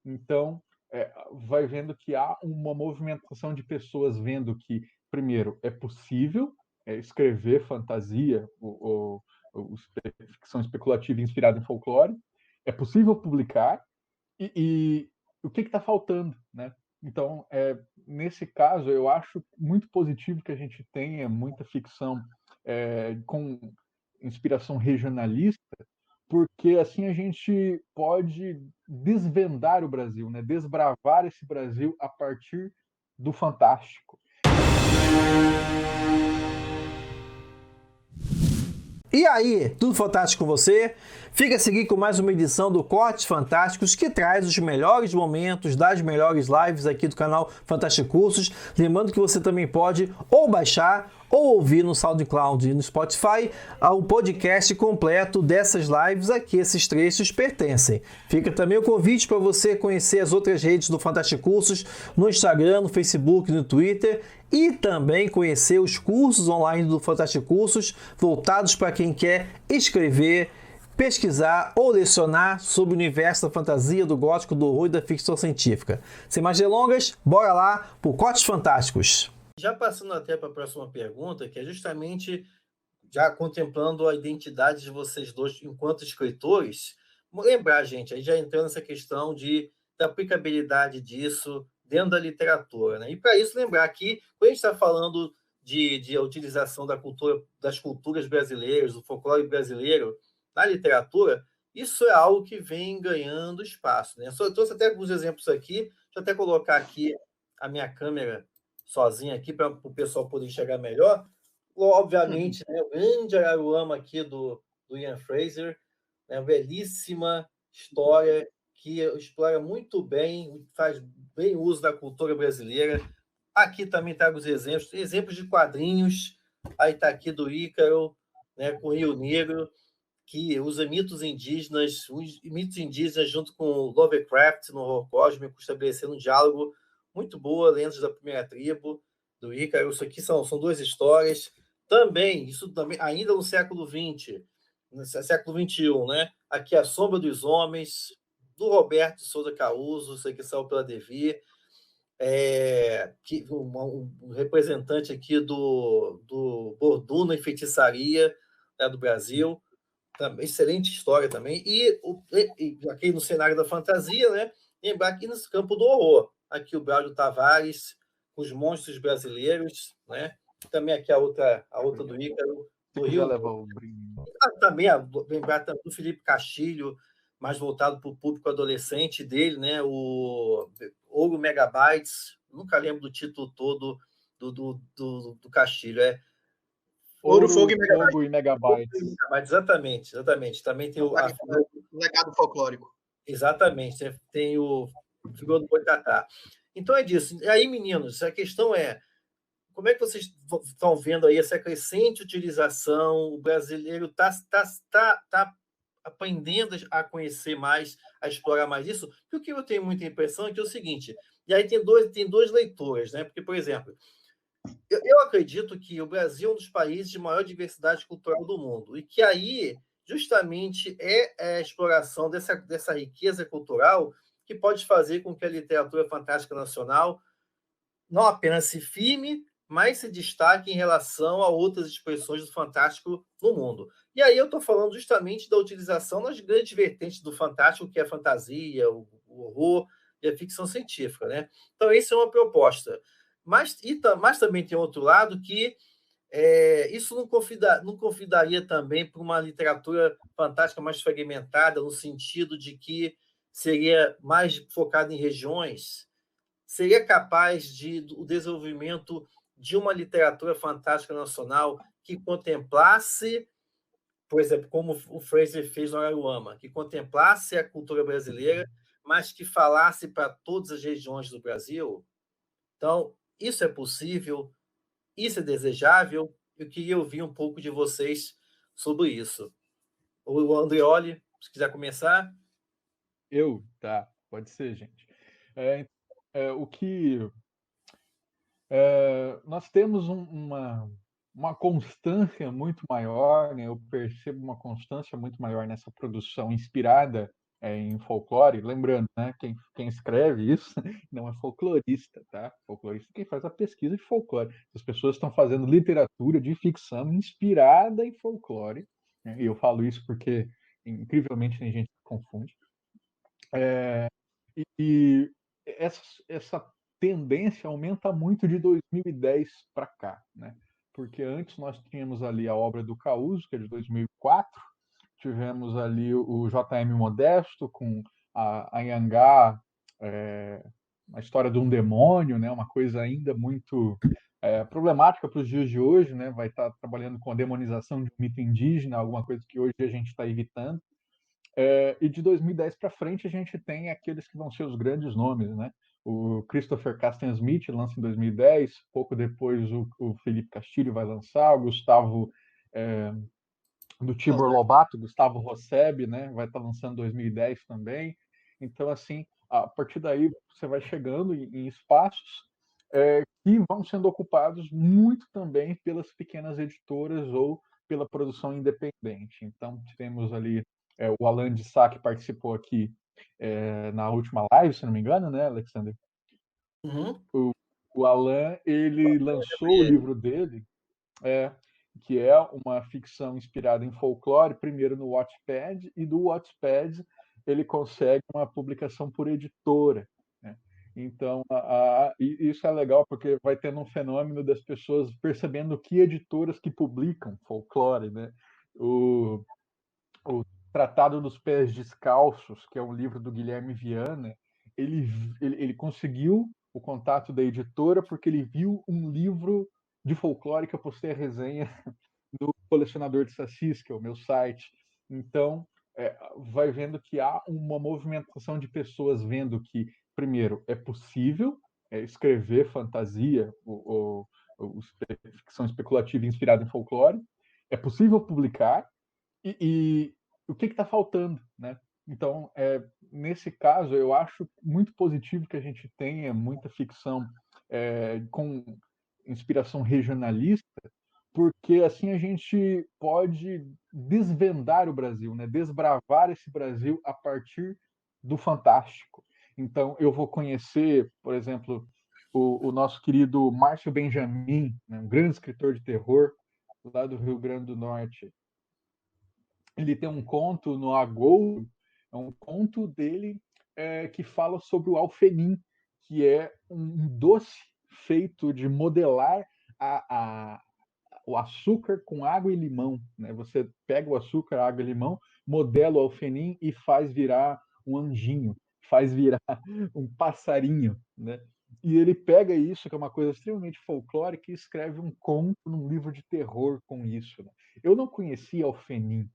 Então, vai vendo que há uma movimentação de pessoas vendo que, primeiro, é possível escrever fantasia ficção especulativa inspirada em folclore, é possível publicar, e o que está faltando, né? Então, nesse caso, eu acho muito positivo que a gente tenha muita ficção com inspiração regionalista, porque assim a gente pode desvendar o Brasil, né? Desbravar esse Brasil a partir do fantástico. E aí, tudo fantástico com você? Fica a seguir com mais uma edição do Cortes Fantásticos, que traz os melhores momentos das melhores lives aqui do canal Fantástico Cursos. Lembrando que você também pode ou baixar ou ouvir no SoundCloud e no Spotify o podcast completo dessas lives a que esses trechos pertencem. Fica também o convite para você conhecer as outras redes do Fantástico Cursos no Instagram, no Facebook, no Twitter, e também conhecer os cursos online do Fantástico Cursos voltados para quem quer escrever, pesquisar ou lecionar sobre o universo da fantasia, do gótico, do horror e da ficção científica. Sem mais delongas, bora lá para o Cortes Fantásticos. Já passando até para a próxima pergunta, que é justamente já contemplando a identidade de vocês dois enquanto escritores, lembrar, gente, aí já entrando nessa questão da aplicabilidade disso dentro da literatura, né? E para isso lembrar que, quando a gente está falando de utilização das culturas brasileiras, do folclore brasileiro na literatura, isso é algo que vem ganhando espaço, né? Eu trouxe até alguns exemplos aqui, deixa eu até colocar aqui a minha câmera sozinha aqui para o pessoal poder enxergar melhor. Obviamente, né, o grande Araruama aqui do Ian Fraser, né, belíssima história que explora muito bem, faz bem uso da cultura brasileira. Aqui também trago os exemplos de quadrinhos. Aí está aqui do Ícaro, né, com o Rio Negro, que usa os mitos indígenas junto com Lovecraft no horror cósmico, estabelecendo um diálogo muito boa, Lendas da Primeira Tribo, do Ícaro. Isso aqui são duas histórias. Isso também, ainda no século XX, no século XXI, né? Aqui A Sombra dos Homens, do Roberto de Souza Caruso, isso aqui saiu pela Devir, um representante aqui do Borduna e Feitiçaria, né, do Brasil. Excelente história também. E aqui no cenário da fantasia, né? Lembrar aqui nesse campo do horror. Aqui o Braulio Tavares, os monstros brasileiros, né? Também aqui a outra do Ícaro, Se do quiser Rio. levar o brinde. Também lembrar também do Felipe Castilho, mais voltado para o público adolescente dele, né? O Ouro Megabytes, nunca lembro do título todo do Castilho. Ouro, Fogo e Megabytes. Exatamente. Também tem o legado folclórico. Exatamente, tem o figura do Boitatá. Então é disso. E aí, meninos, a questão é como é que vocês estão vendo aí essa crescente utilização? O brasileiro tá aprendendo a conhecer mais, a explorar mais isso? Porque o que eu tenho muita impressão é que é o seguinte, e aí tem duas leituras, né? Porque, por exemplo, eu acredito que o Brasil é um dos países de maior diversidade cultural do mundo, e que aí, justamente, é a exploração dessa riqueza cultural que pode fazer com que a literatura fantástica nacional não apenas se firme, mas se destaque em relação a outras expressões do fantástico no mundo. E aí eu estou falando justamente da utilização nas grandes vertentes do fantástico, que é a fantasia, o horror e a ficção científica, né? Então, essa é uma proposta. Mas também tem outro lado que isso não convidaria também para uma literatura fantástica mais fragmentada, no sentido de que seria mais focada em regiões, seria capaz o desenvolvimento de uma literatura fantástica nacional que contemplasse, por exemplo, como o Fraser fez no Araruama, que contemplasse a cultura brasileira, mas que falasse para todas as regiões do Brasil? Então, isso é possível? Isso é desejável? Eu queria ouvir um pouco de vocês sobre isso. O Andreoli, se quiser começar. Tá, pode ser, gente. O que nós temos uma constância muito maior, né? Eu percebo uma constância muito maior nessa produção inspirada em folclore, lembrando, né, quem escreve isso não é folclorista, tá? Folclorista é quem faz a pesquisa de folclore. As pessoas estão fazendo literatura de ficção inspirada em folclore, né? E eu falo isso porque, incrivelmente, tem gente que confunde. E essa tendência aumenta muito de 2010 para cá, né? Porque antes nós tínhamos ali a obra do Caruso, que é de 2004, tivemos ali o J.M. Modesto com a Anhangá, a história de um demônio, né? Uma coisa ainda muito problemática para os dias de hoje, né? Vai estar trabalhando com a demonização de um mito indígena, alguma coisa que hoje a gente está evitando. E de 2010 para frente a gente tem aqueles que vão ser os grandes nomes, né? O Christopher Casten Smith lança em 2010, pouco depois o Felipe Castilho vai lançar, o Gustavo do Tibor Lobato, Gustavo Rosseb, né? Vai estar lançando em 2010 também. Então, assim, a partir daí você vai chegando em espaços que vão sendo ocupados muito também pelas pequenas editoras ou pela produção independente. Então, tivemos ali o Alan de Sá, que participou aqui na última live, se não me engano, né, Alexander? Uhum. O Alan, ele lançou o livro dele, é, que é uma ficção inspirada em folclore, primeiro no Wattpad, e do Wattpad ele consegue uma publicação por editora, né? Então, e isso é legal porque vai tendo um fenômeno das pessoas percebendo que editoras que publicam folclore, né? O Tratado dos Pés Descalços, que é um livro do Guilherme Viana, ele conseguiu o contato da editora porque ele viu um livro de folclore que eu postei a resenha no Colecionador de Sacis, que é o meu site. Então, vai vendo que há uma movimentação de pessoas vendo que, primeiro, é possível escrever fantasia ou ficção especulativa inspirada em folclore, é possível publicar, e o que está faltando, né? Então, nesse caso, eu acho muito positivo que a gente tenha muita ficção com inspiração regionalista, porque assim a gente pode desvendar o Brasil, né? Desbravar esse Brasil a partir do fantástico. Então, eu vou conhecer, por exemplo, o nosso querido Márcio Benjamin, né? Um grande escritor de terror lá do Rio Grande do Norte. Ele tem um conto no Agouro, é um conto dele que fala sobre o alfenim, que é um doce feito de modelar a, o açúcar com água e limão, né? Você pega o açúcar, água e limão, modela o alfenim e faz virar um anjinho, faz virar um passarinho, né? E ele pega isso, que é uma coisa extremamente folclórica, e escreve um conto num livro de terror com isso, né? Eu não conhecia alfenim.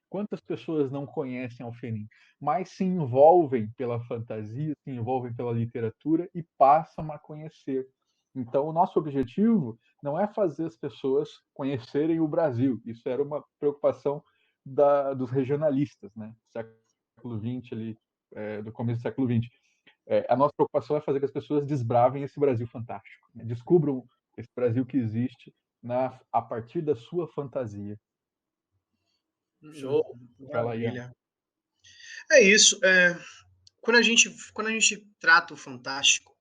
Quantas pessoas não conhecem Alfenim, mas se envolvem pela fantasia, se envolvem pela literatura e passam a conhecer. Então, o nosso objetivo não é fazer as pessoas conhecerem o Brasil. Isso era uma preocupação dos regionalistas, né? Século XX, ali, do começo do século XX. A nossa preocupação é fazer que as pessoas desbravem esse Brasil fantástico, né? Descubram esse Brasil que existe a partir da sua fantasia. Show. Fala aí, Ian. Maravilha. É isso. Quando a gente trata o fantástico,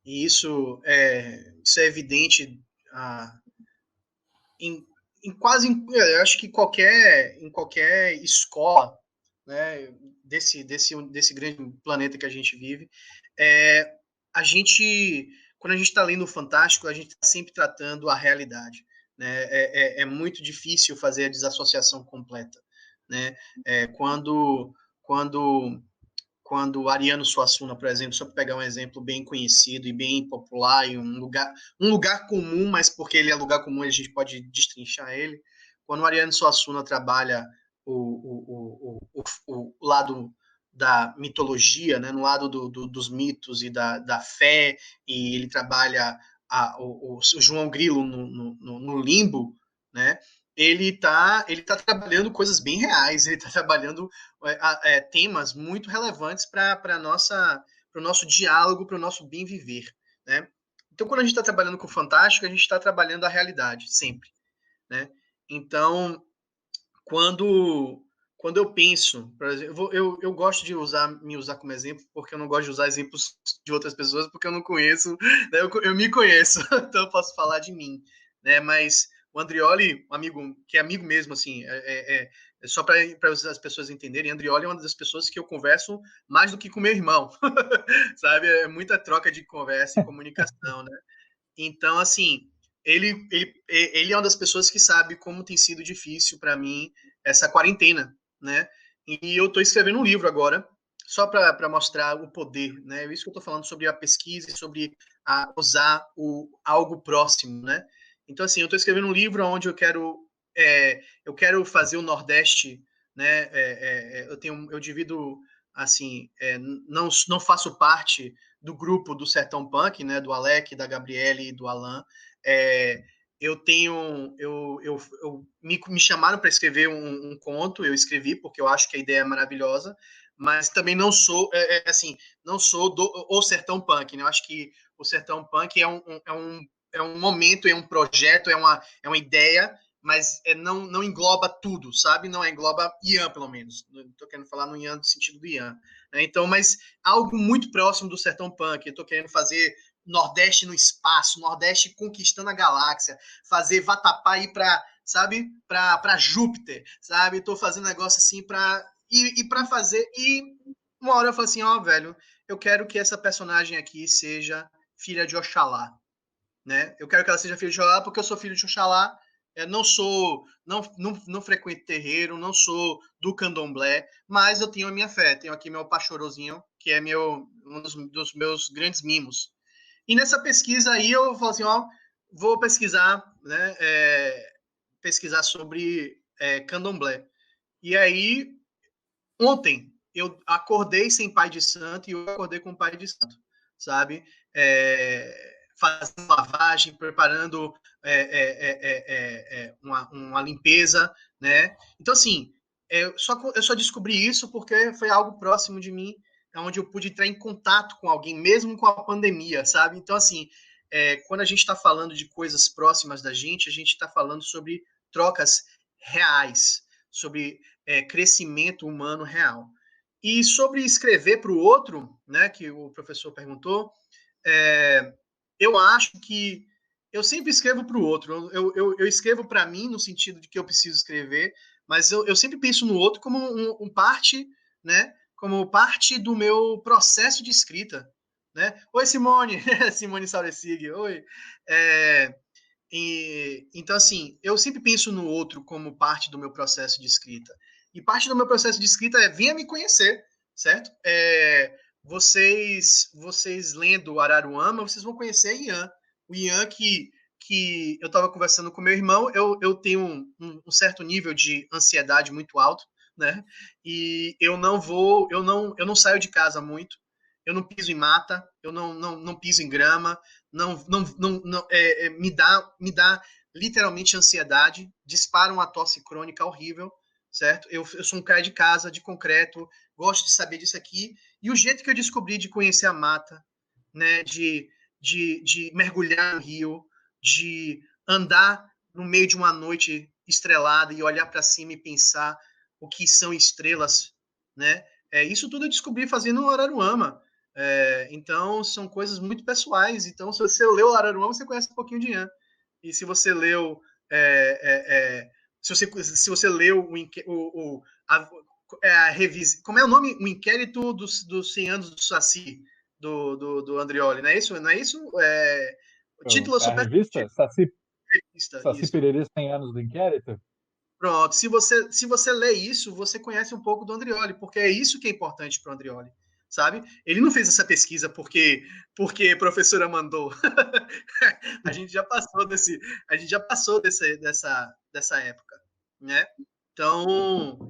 e isso é evidente em, eu acho que em qualquer escola, né, desse grande planeta que a gente vive, a gente, quando a gente está lendo o fantástico, a gente está sempre tratando a realidade, né? É muito difícil fazer a desassociação completa, né? Quando quando Ariano Suassuna, por exemplo, só para pegar um exemplo bem conhecido e bem popular, e um lugar comum, mas porque ele é lugar comum a gente pode destrinchar ele, quando o Ariano Suassuna trabalha o lado da mitologia, né, no lado dos mitos e da fé, e ele trabalha o João Grilo no limbo, né, ele tá trabalhando coisas bem reais, ele está trabalhando temas muito relevantes para o nosso diálogo, para o nosso bem viver, né? Então, quando a gente está trabalhando com o fantástico, a gente está trabalhando a realidade, sempre, né? Então, quando quando eu penso, por exemplo, eu gosto de me usar como exemplo, porque eu não gosto de usar exemplos de outras pessoas, porque eu não conheço, né? Eu me conheço, então eu posso falar de mim, né? Mas o Andrioli, um amigo, que é amigo mesmo, assim, só para as pessoas entenderem, Andrioli é uma das pessoas que eu converso mais do que com meu irmão, sabe? É muita troca de conversa e comunicação, né? Então, assim, ele é uma das pessoas que sabe como tem sido difícil para mim essa quarentena, né? E eu estou escrevendo um livro agora, só para mostrar o poder, né? É isso que eu estou falando sobre a pesquisa e sobre usar algo próximo, né? Então, assim, eu estou escrevendo um livro onde eu quero fazer o Nordeste, né? Eu divido, assim, não faço parte do grupo do Sertão Punk, né, do Alec, da Gabriele e do Alan. Me chamaram para escrever um conto, eu escrevi porque eu acho que a ideia é maravilhosa, mas também não sou, assim, não sou o Sertão Punk, né? Eu acho que o Sertão Punk é um momento, é um projeto, é uma ideia, mas não engloba tudo, sabe? Não engloba Ian, pelo menos. Não estou querendo falar no Ian do sentido do Ian. Né? Então, mas algo muito próximo do Sertão Punk. Eu estou querendo fazer Nordeste no espaço, Nordeste conquistando a galáxia, fazer Vatapá ir para, sabe, para Júpiter, sabe? Estou fazendo um negócio assim para para fazer. E uma hora eu falo assim, ó, velho, eu quero que essa personagem aqui seja filha de Oxalá, né? Eu quero que ela seja filha de Oxalá porque eu sou filho de Oxalá. Não frequento terreiro, não sou do candomblé, mas eu tenho a minha fé, tenho aqui meu pachorozinho, que é um dos meus grandes mimos. E nessa pesquisa aí eu falo assim, ó, vou pesquisar, né, pesquisar sobre candomblé. E aí, ontem, eu acordei sem pai de santo e eu acordei com pai de santo, sabe? Fazendo lavagem, preparando uma limpeza, né? Então, assim, eu só descobri isso porque foi algo próximo de mim, onde eu pude entrar em contato com alguém, mesmo com a pandemia, sabe? Então, assim, quando a gente está falando de coisas próximas da gente, a gente está falando sobre trocas reais, sobre crescimento humano real. E sobre escrever para o outro, né, que o professor perguntou, eu acho que eu sempre escrevo para o outro. Eu escrevo para mim no sentido de que eu preciso escrever, mas eu sempre penso no outro como parte, né, como parte do meu processo de escrita, né? Oi, Simone, Simone Sauresig, oi. Então, assim, eu sempre penso no outro como parte do meu processo de escrita. E parte do meu processo de escrita é venha me conhecer, certo? Vocês lendo Araruama, vocês vão conhecer Ian. O Ian que eu estava conversando com meu irmão, eu tenho um certo nível de ansiedade muito alto, né? E eu não saio de casa muito, eu não piso em mata, eu não piso em grama, me dá literalmente ansiedade, dispara uma tosse crônica horrível, certo? Eu sou um cara de casa, de concreto, gosto de saber disso aqui, e o jeito que eu descobri de conhecer a mata, né, de mergulhar no rio, de andar no meio de uma noite estrelada e olhar para cima e pensar o que são estrelas, né? Isso tudo eu descobri fazendo o Araruama. Então, são coisas muito pessoais. Então, se você leu Araruama, você conhece um pouquinho de Ian. E se você leu... se você leu a revista... Como é o nome? O Inquérito dos 100 anos do Saci, do Andrioli, não é isso? Não é isso? O título é A super... revista Saci Isso. Pererê 100 anos do inquérito? Pronto, se você lê isso, você conhece um pouco do Andrioli, porque é isso que é importante para o Andrioli, sabe? Ele não fez essa pesquisa porque a professora mandou. a gente já passou dessa época, né? Então,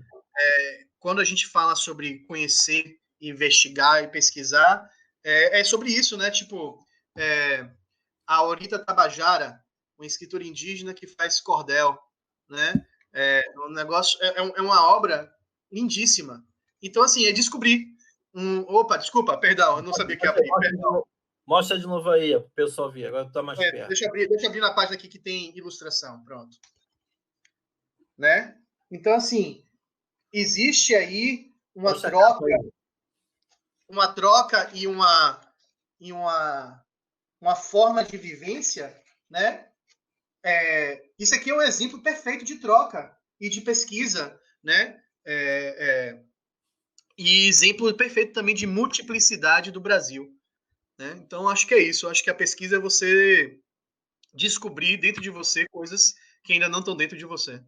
quando a gente fala sobre conhecer, investigar e pesquisar, é sobre isso, né? Tipo, a Aurita Tabajara, uma escritora indígena que faz cordel, né? Um negócio é uma obra lindíssima. Então, assim, é descobrir. Opa, desculpa, perdão, eu não sabia que ia abrir. Mostra de novo aí, para o pessoal ver. Agora está mais perto. Deixa eu abrir na página aqui que tem ilustração. Pronto. Né? Então, assim, existe aí uma troca e uma forma de vivência, né? Isso aqui é um exemplo perfeito de troca e de pesquisa, né? E exemplo perfeito também de multiplicidade do Brasil, né? Então, acho que é isso. Acho que a pesquisa é você descobrir dentro de você coisas que ainda não estão dentro de você.